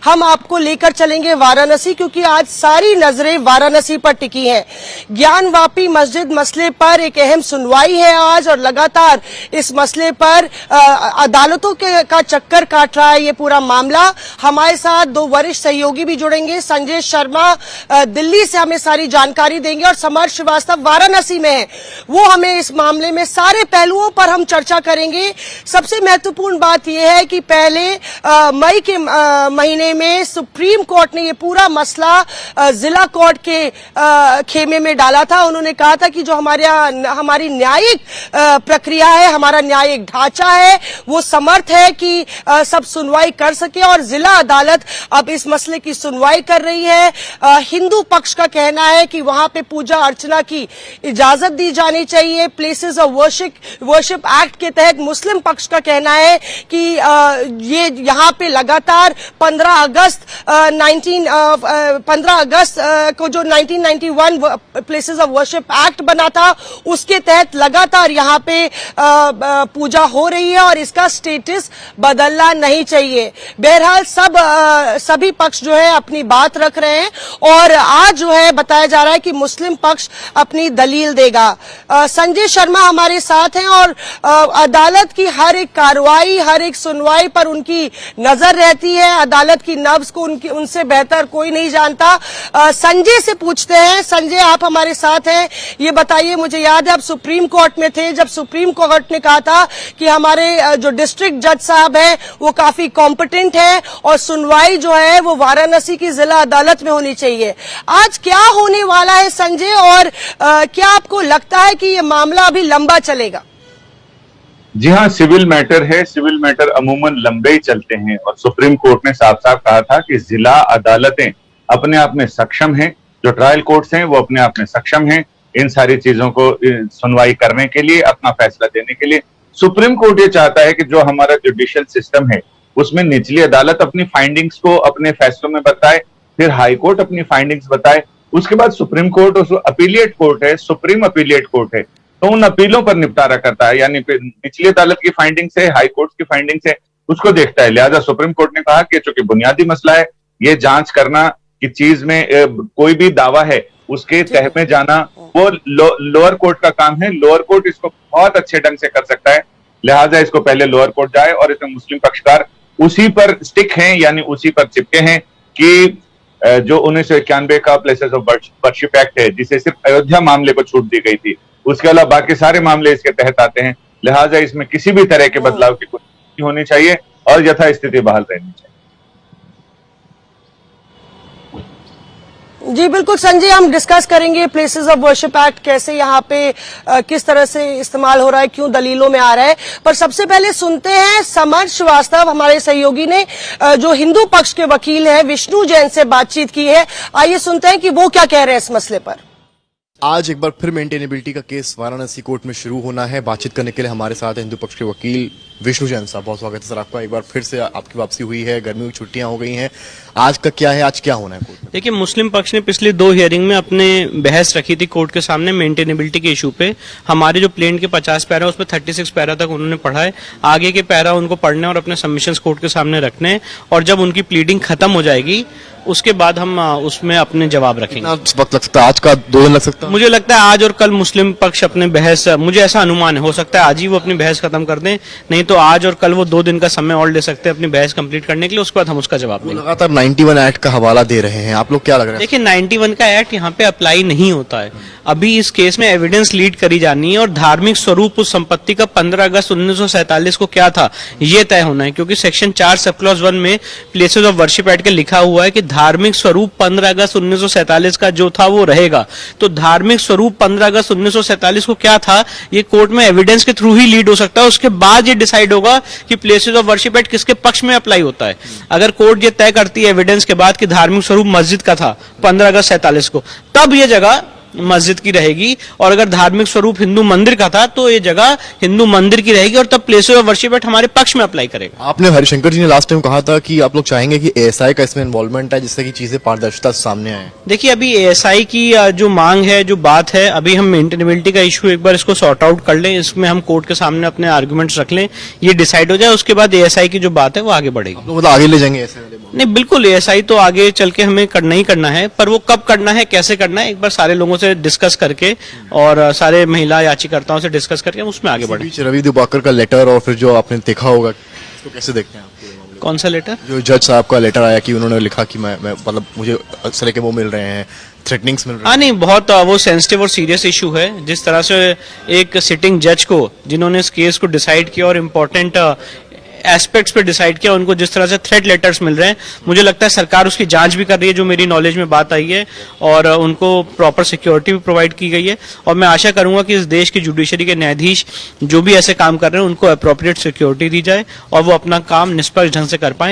हम आपको लेकर चलेंगे वाराणसी, क्योंकि आज सारी नजरें वाराणसी पर टिकी हैं। ज्ञानवापी मस्जिद मसले पर एक अहम सुनवाई है आज, और लगातार इस मसले पर अदालतों का चक्कर काट रहा है ये पूरा मामला। हमारे साथ दो वरिष्ठ सहयोगी भी जुड़ेंगे। संजय शर्मा दिल्ली से हमें सारी जानकारी देंगे, और समर श्रीवास्तव वाराणसी में है, वो हमें इस मामले में सारे पहलुओं पर हम चर्चा करेंगे। सबसे महत्वपूर्ण बात यह है कि पहले मई के महीने में सुप्रीम कोर्ट ने ये पूरा मसला जिला कोर्ट के खेमे में डाला था। उन्होंने कहा था कि जो हमारी न्यायिक प्रक्रिया है, हमारा न्यायिक ढांचा है, वो समर्थ है कि सब सुनवाई कर सके, और जिला अदालत अब इस मसले की सुनवाई कर रही है। हिंदू पक्ष का कहना है कि वहां पे पूजा अर्चना की इजाजत दी जानी चाहिए प्लेसेस ऑफ वर्शिप एक्ट के तहत। मुस्लिम पक्ष का कहना है कि ये यहाँ पे लगातार 15 अगस्त को जो 1991 प्लेसेस ऑफ वर्शिप एक्ट बना था, उसके तहत लगातार यहाँ पे पूजा हो रही है, और इसका स्टेटस बदलना नहीं चाहिए। बहरहाल सभी पक्ष जो है अपनी बात रख रहे हैं, और आज जो है बताया जा रहा है कि मुस्लिम पक्ष अपनी दलील देगा। संजय शर्मा हमारे साथ हैं, और अदालत की हर एक कार्रवाई, हर एक सुनवाई पर उनकी नजर रहती है। अदालत की नब्ज को उनसे बेहतर कोई नहीं जानता। संजय से पूछते हैं। संजय, आप हमारे साथ हैं, ये बताइए, मुझे याद है आप सुप्रीम कोर्ट में थे जब सुप्रीम कोर्ट ने कहा था कि हमारे जो डिस्ट्रिक्ट जज साहब हैं वो काफी कॉम्पिटेंट है, और सुनवाई जो है वो वाराणसी की जिला अदालत में होनी चाहिए। आज क्या होने वाला है संजय, और क्या आपको लगता है कि ये मामला अभी लंबा चलेगा? जी हाँ, सिविल मैटर है। सिविल मैटर अमूमन लंबे ही चलते हैं, और सुप्रीम कोर्ट ने साफ साफ कहा था कि जिला अदालतें अपने आप में सक्षम हैं, जो ट्रायल कोर्ट्स हैं वो अपने आप में सक्षम हैं इन सारी चीजों को सुनवाई करने के लिए, अपना फैसला देने के लिए। सुप्रीम कोर्ट ये चाहता है कि जो हमारा जुडिशियल सिस्टम है उसमें निचली अदालत अपनी फाइंडिंग्स को अपने फैसलों में बताए, फिर हाई कोर्ट अपनी फाइंडिंग्स बताए, उसके बाद सुप्रीम कोर्ट, और अपीलिएट कोर्ट है, सुप्रीम अपीलिएट कोर्ट है, तो उन अपीलों पर निपटारा करता है। यानी निचली अदालत की फाइंडिंग से, हाई कोर्ट की फाइंडिंग से उसको देखता है। लिहाजा सुप्रीम कोर्ट ने कहा कि चूंकि बुनियादी मसला है, ये जांच करना कि चीज में कोई भी दावा है उसके तह में जाना वो लोअर कोर्ट का काम है। लोअर कोर्ट इसको बहुत अच्छे ढंग से कर सकता है, लिहाजा इसको पहले लोअर कोर्ट जाए, और इसमें मुस्लिम पक्षकार उसी पर स्टिक हैं, यानी उसी पर चिपके हैं कि जो 1991 का प्लेसेस ऑफ वर्शिप एक्ट है, जिसे सिर्फ अयोध्या मामले को छूट दी गई थी, उसके अलावा बाकी सारे मामले इसके तहत आते हैं। लिहाजा इसमें किसी भी तरह के बदलाव की कोशिश होनी चाहिए, और यथास्थिति बहाल रहनी चाहिए। जी बिल्कुल संजय, हम डिस्कस करेंगे प्लेसेस ऑफ वर्शिप एक्ट कैसे यहाँ पे किस तरह से इस्तेमाल हो रहा है, क्यों दलीलों में आ रहा है। पर सबसे पहले सुनते हैं समर श्रीवास्तव, हमारे सहयोगी ने जो हिंदू पक्ष के वकील हैं विष्णु जैन से बातचीत की है। आइए सुनते हैं कि वो क्या कह रहे हैं इस मसले पर। आज एक बार फिर मेंटेनेबिलिटी का केस वाराणसी कोर्ट में शुरू होना है। बातचीत करने के लिए हमारे साथ हिंदू पक्ष के वकील विष्णु जैन साहब, बहुत स्वागत है सर आपका। एक बार फिर से आपकी वापसी हुई है, गर्मियों की छुट्टियां हो गई हैं, आज का क्या है, आज क्या होना है कोर्ट में? देखिए, मुस्लिम पक्ष ने पिछली 2 हियरिंग में अपने बहस रखी थी कोर्ट के सामने मेंटेनेबिलिटी के इशू पे। हमारे जो प्लेन के 50 पैरा है उसमें 36 पैरा तक उन्होंने पढ़ा है। आगे के पैरा उनको पढ़ने और अपने सबमिशंस कोर्ट के सामने रखने हैं, और जब उनकी प्लीडिंग खत्म हो जाएगी उसके बाद हम उसमें अपने जवाब रखेंगे। वक्त लग सकता है, आज का 2 दिन लग सकता है? मुझे लगता है आज और कल मुस्लिम पक्ष अपने बहस, मुझे ऐसा अनुमान है, हो सकता है आज ही वो अपनी बहस खत्म कर दें, नहीं तो आज और कल वो 2 दिन का समय और ले सकते हैं अपनी बहस कंप्लीट करने के लिए। उसके बाद हम उसका जवाब देंगे। लगातार 91 एक्ट का हवाला दे रहे हैं, आप लोग क्या लग रहा है? देखिए, 91 का एक्ट यहाँ पे अप्लाई नहीं होता है। अभी इस केस में एविडेंस लीड करी जानी है, और धार्मिक स्वरूप उस संपत्ति का 15 अगस्त 1947 को क्या था ये तय होना है, क्योंकि सेक्शन 4 सब क्लॉज 1 में प्लेसेस ऑफ वर्शिप एक्ट के लिखा हुआ है कि धार्मिक स्वरूप 15 अगस्त 1947 का जो था वो रहेगा। तो धार्मिक स्वरूप 15 अगस्त 1947 को क्या था ये कोर्ट में एविडेंस के थ्रू ही लीड हो सकता है। उसके बाद ये डिसाइड होगा कि प्लेसेस ऑफ वर्शिप एक्ट किसके पक्ष में अप्लाई होता है। अगर कोर्ट ये तय करती है एविडेंस के बाद कि धार्मिक स्वरूप मस्जिद का था 15 अगस्त 47 को, तब ये जगह मस्जिद की रहेगी, और अगर धार्मिक स्वरूप हिंदू मंदिर का था तो ये जगह हिंदू मंदिर की रहेगी, और तब प्लेसेस ऑफ वर्शिप एक्ट हमारे पक्ष में अप्लाई करेगा। आपने हरिशंकर जी ने लास्ट टाइम कहा था कि आप लोग चाहेंगे कि एएसआई का इसमें इन्वॉल्वमेंट है, जिससे कि चीजें पारदर्शिता सामने आए। देखिए, अभी एएसआई की जो मांग है, जो बात है, अभी हम मेंटेनेबिलिटी का इशू एक बार इसको सॉर्ट आउट कर लें, इसमें हम कोर्ट के सामने अपने आर्गुमेंट्स रख लें, ये डिसाइड हो जाए, उसके बाद एएसआई की जो बात है वो आगे बढ़ेगी। मतलब आगे ले जाएंगे ऐसे? नहीं, बिल्कुल एएसआई तो आगे चल के हमें करना ही करना है, पर वो कब करना है, कैसे करना है, एक बार सारे लोगों से डिस्कस करके और सारे महिला याचिकाकर्ताओं से डिस्कस करके हम उसमें आगे बढ़े। बीच रवि दिवाकर का लेटर और फिर जो आपने देखा होगा, इसको कैसे देखते हैं आप पूरे मामले को? कौन सा लेटर? जो जज साहब का लेटर आया कि उन्होंने लिखा कि मैं मतलब मुझे इस तरह के वो मिल रहे हैं, थ्रेटनिंग्स मिल रहे हैं। हाँ नहीं, बहुत वो सेंसिटिव और सीरियस इशू है। जिस तरह से एक सिटिंग जज को, जिन्होंने इस केस को डिसाइड किया और इम्पोर्टेंट एस्पेक्ट्स पे डिसाइड किया, उनको जिस तरह से थ्रेट लेटर्स मिल रहे हैं, मुझे लगता है सरकार उसकी जांच भी कर रही है, जो मेरी नॉलेज में बात आई है, और उनको प्रॉपर सिक्योरिटी भी प्रोवाइड की गई है। और मैं आशा करूंगा कि इस देश की जुडिशरी के न्यायाधीश जो भी ऐसे काम कर रहे हैं, उनको अप्रोप्रिएट सिक्योरिटी दी जाए और वो अपना काम निष्पक्ष ढंग से कर पाए।